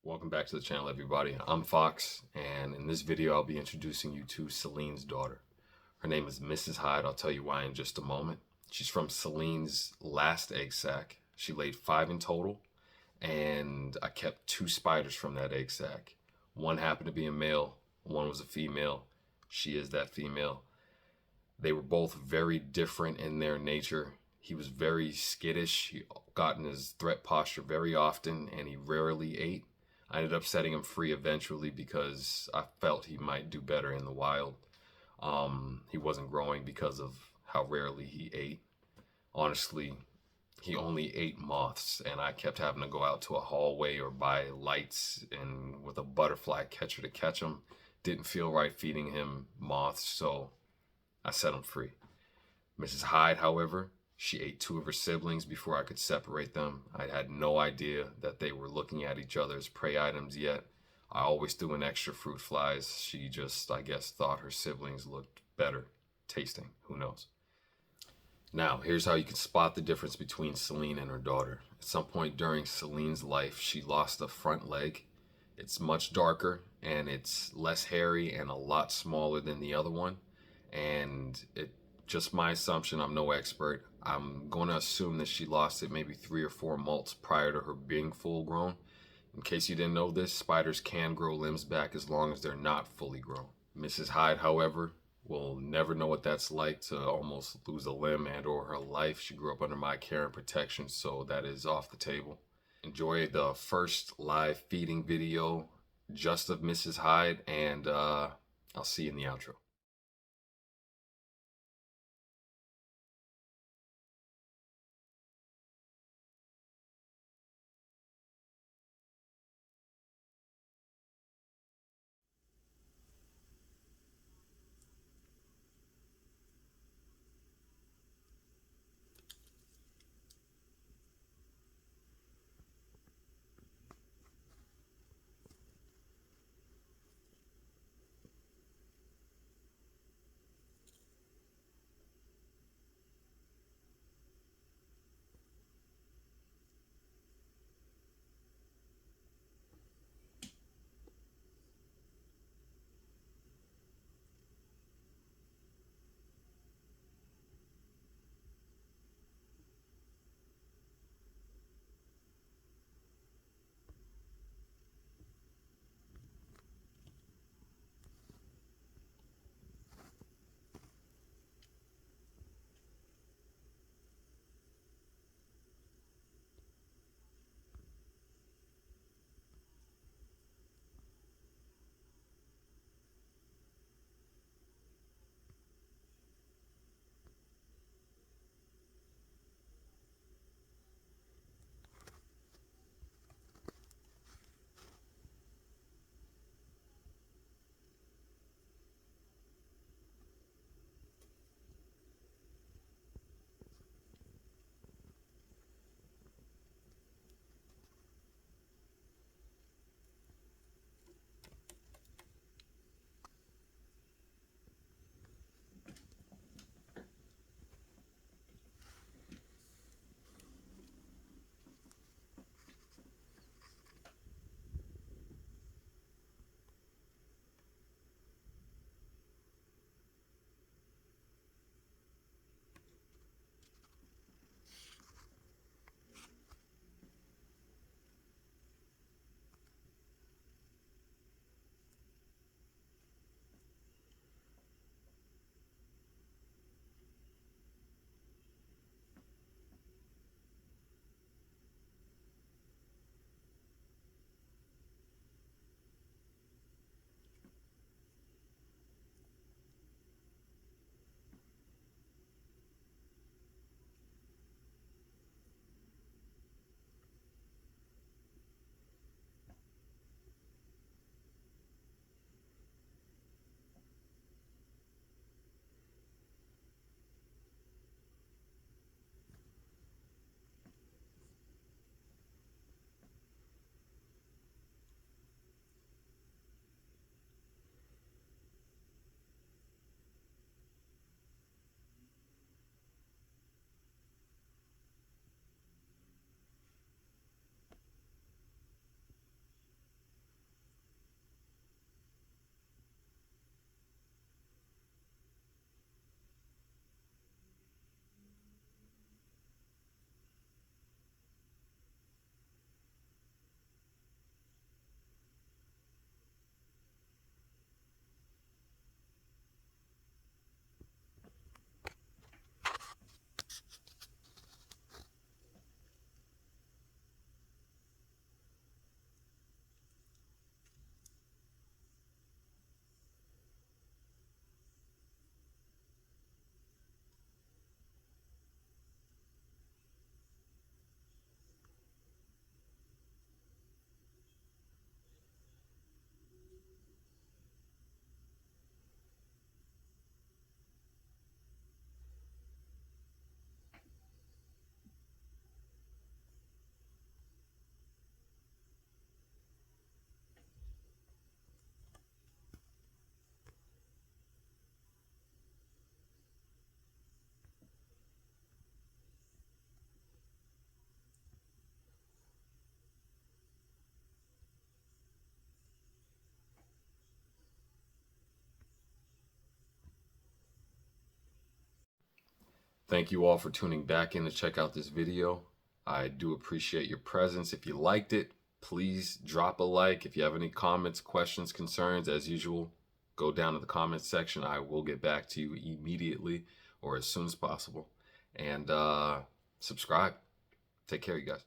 Welcome back to the channel, everybody. I'm Fox, and in this video I'll be introducing you to Selene's daughter. Her name is Mrs. Hyde. I'll tell you why in just a moment. She's from Selene's last egg sac. She laid 5 in total, and I kept 2 spiders from that egg sac. One happened to be a male, one was a female. She is that female. They were both very different in their nature. He was very skittish. He got in his threat posture very often, and he rarely ate. I ended up setting him free eventually because I felt he might do better in the wild. He wasn't growing because of how rarely he ate. Honestly, he only ate moths, and I kept having to go out to a hallway or buy lights and with a butterfly catcher to catch him. Didn't feel right feeding him moths, so I set him free. Mrs. Hyde, however, she ate 2 of her siblings before I could separate them. I had no idea that they were looking at each other as prey items yet. I always threw in extra fruit flies. She just, I guess, thought her siblings looked better tasting. Who knows? Now, here's how you can spot the difference between Selene and her daughter. At some point during Selene's life, she lost a front leg. It's much darker, and it's less hairy and a lot smaller than the other one. And just my assumption, I'm no expert. I'm going to assume that she lost it maybe 3 or 4 molts prior to her being full grown. In case you didn't know this, spiders can grow limbs back as long as they're not fully grown. Mrs. Hyde, however, will never know what that's like to almost lose a limb and or her life. She grew up under my care and protection, so that is off the table. Enjoy the first live feeding video just of Mrs. Hyde, and I'll see you in the outro. Thank you all for tuning back in to check out this video. I do appreciate your presence. If you liked it, please drop a like. If you have any comments, questions, concerns, as usual, go down to the comments section. I will get back to you immediately or as soon as possible. And subscribe. Take care, you guys.